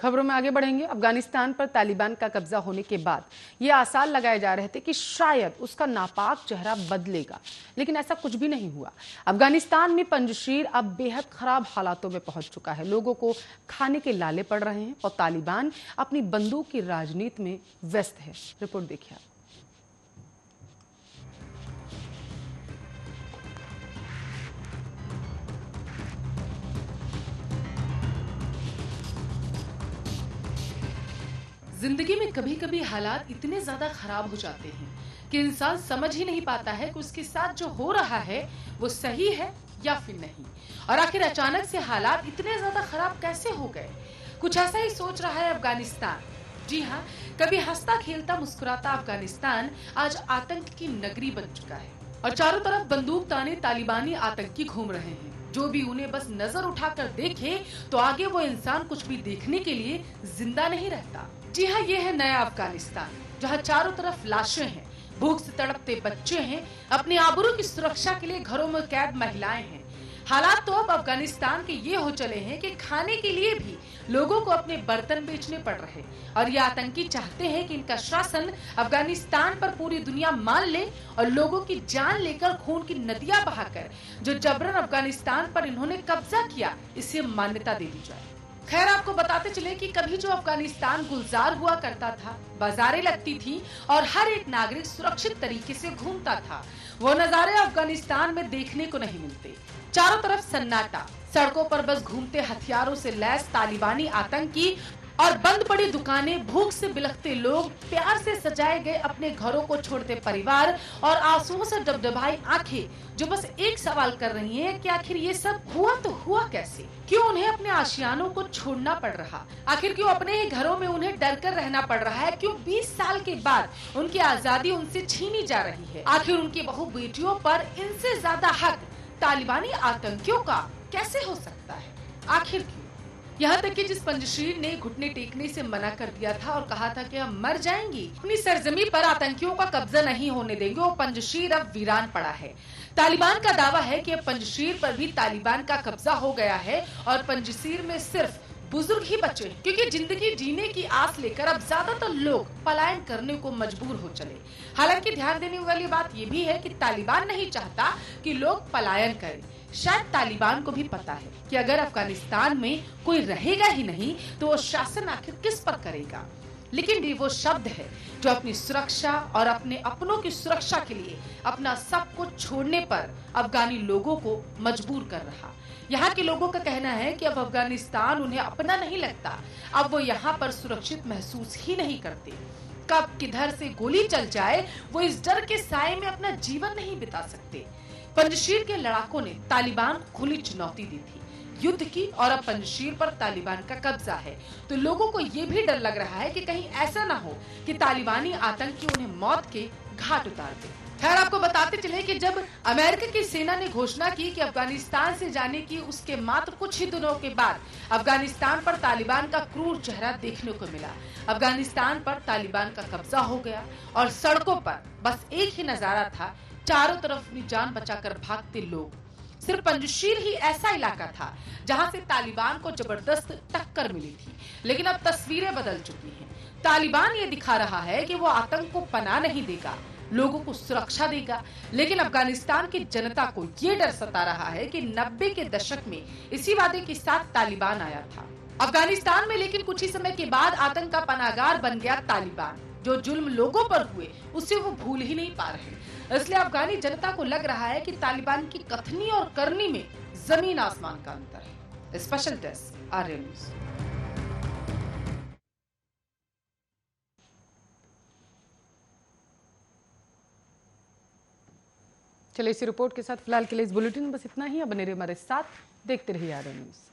खबरों में आगे बढ़ेंगे। अफगानिस्तान पर तालिबान का कब्जा होने के बाद ये आसार लगाए जा रहे थे कि शायद उसका नापाक चेहरा बदलेगा, लेकिन ऐसा कुछ भी नहीं हुआ। अफगानिस्तान में पंजशीर अब बेहद खराब हालातों में पहुंच चुका है। लोगों को खाने के लाले पड़ रहे हैं और तालिबान अपनी बंदूक की राजनीति में व्यस्त है। रिपोर्ट देखिए। जिंदगी में कभी कभी हालात इतने ज्यादा खराब हो जाते हैं कि इंसान समझ ही नहीं पाता है कि उसके साथ जो हो रहा है वो सही है या फिर नहीं। और आखिर अचानक से हालात इतने ज्यादा खराब कैसे हो गए? कुछ ऐसा ही सोच रहा है अफगानिस्तान। जी हाँ, कभी हंसता खेलता मुस्कुराता अफगानिस्तान आज आतंक की नगरी बन चुका है और चारों तरफ बंदूक ताने तालिबानी आतंकी घूम रहे हैं। जो भी उन्हें बस नजर उठाकर देखे तो आगे वो इंसान कुछ भी देखने के लिए जिंदा नहीं रहता। जी हाँ, ये है नया अफगानिस्तान, जहाँ चारों तरफ लाशें हैं, भूख से तड़पते बच्चे हैं, अपने आबरू की सुरक्षा के लिए घरों में कैद महिलाएं हैं। हालात तो अब अफगानिस्तान के ये हो चले हैं कि खाने के लिए भी लोगों को अपने बर्तन बेचने पड़ रहे और ये आतंकी चाहते हैं कि इनका शासन अफगानिस्तान पर पूरी दुनिया मान ले और लोगों की जान लेकर खून की नदियां बहाकर जो जबरन अफगानिस्तान पर इन्होंने कब्जा किया, इसे मान्यता दे दी जाए। खैर, आपको बताते चले कि कभी जो अफगानिस्तान गुलजार हुआ करता था, बाजारें लगती थी और हर एक नागरिक सुरक्षित तरीके से घूमता था, वो नजारे अफगानिस्तान में देखने को नहीं मिलते। चारों तरफ सन्नाटा, सड़कों पर बस घूमते हथियारों से लैस तालिबानी आतंकी और बंद पड़ी दुकानें, भूख से बिलखते लोग, प्यार से सजाए गए अपने घरों को छोड़ते परिवार और आंसुओं से डबडबाई आंखें जो बस एक सवाल कर रही हैं कि आखिर ये सब हुआ तो हुआ कैसे? क्यों उन्हें अपने आशियानों को छोड़ना पड़ रहा? आखिर क्यों अपने ही घरों में उन्हें डर कर रहना पड़ रहा है? क्यों 20 साल के बाद उनकी आजादी उनसे छीनी जा रही है? आखिर उनकी बहु बेटियों पर इनसे ज्यादा हक तालिबानी आतंकियों का कैसे हो सकता है? आखिर क्यों? यहाँ तक कि जिस पंजशीर ने घुटने टेकने से मना कर दिया था और कहा था कि हम मर जाएंगी, अपनी सरजमी पर आतंकियों का कब्जा नहीं होने देंगे, वो पंजशीर अब वीरान पड़ा है। तालिबान का दावा है कि अब पंजशीर पर भी तालिबान का कब्जा हो गया है और पंजशीर में सिर्फ बुजुर्ग ही बचे, क्योंकि जिंदगी जीने की आस लेकर अब ज्यादातर लोग पलायन करने को मजबूर हो चले। हालांकि ध्यान देने वाली बात यह भी है कि तालिबान नहीं चाहता कि लोग पलायन करें। शायद तालिबान को भी पता है कि अगर अफगानिस्तान में कोई रहेगा ही नहीं तो वो शासन आखिर किस पर करेगा। लेकिन ये वो शब्द है जो अपनी सुरक्षा और अपने अपनों की सुरक्षा के लिए अपना सब कुछ छोड़ने पर अफगानी लोगों को मजबूर कर रहा। यहाँ के लोगों का कहना है कि अब अफगानिस्तान उन्हें अपना नहीं लगता, अब वो यहाँ पर सुरक्षित महसूस ही नहीं करते। कब किधर से गोली चल जाए वो इस डर के साए में अपना जीवन नहीं बिता सकते। पंजशीर के लड़ाकों ने तालिबान को खुली चुनौती दी थी युद्ध की और अब पंजशीर पर तालिबान का कब्जा है तो लोगों को ये भी डर लग रहा है कि कहीं ऐसा ना हो कि तालिबानी आतंकी उन्हें मौत के घाट उतार दे। खैर, आपको बताते चले कि जब अमेरिका की सेना ने घोषणा की कि अफगानिस्तान से जाने की, उसके मात्र कुछ ही दिनों के बाद अफगानिस्तान पर तालिबान का क्रूर चेहरा देखने को मिला। अफगानिस्तान पर तालिबान का कब्जा हो गया और सड़कों पर बस एक ही नजारा था, चारों तरफ अपनी जान बचाकर भागते लोग। सिर्फ पंजशीर ही ऐसा इलाका था जहां से तालिबान को जबरदस्त टक्कर मिली थी, लेकिन अब तस्वीरें बदल चुकी हैं। तालिबान ये दिखा रहा है कि वो आतंक को पनाह नहीं देगा, लोगों को सुरक्षा देगा, लेकिन अफगानिस्तान की जनता को ये डर सता रहा है कि 90 के दशक में इसी वादे के साथ तालिबान आया था अफगानिस्तान में, लेकिन कुछ ही समय के बाद आतंक का पनाहगार बन गया तालिबान। जो जुल्म लोगों पर हुए उसे वो भूल ही नहीं पा रहे। इसलिए अफगानी जनता को लग रहा है कि तालिबान की कथनी और करनी में जमीन आसमान का अंतर है। स्पेशल डेस्क, आर्य न्यूज। चलिए, इसी रिपोर्ट के साथ फिलहाल के लिए इस बुलेटिन में बस इतना ही। अब बने रहिए हमारे साथ, देखते रहिए आर्य न्यूज।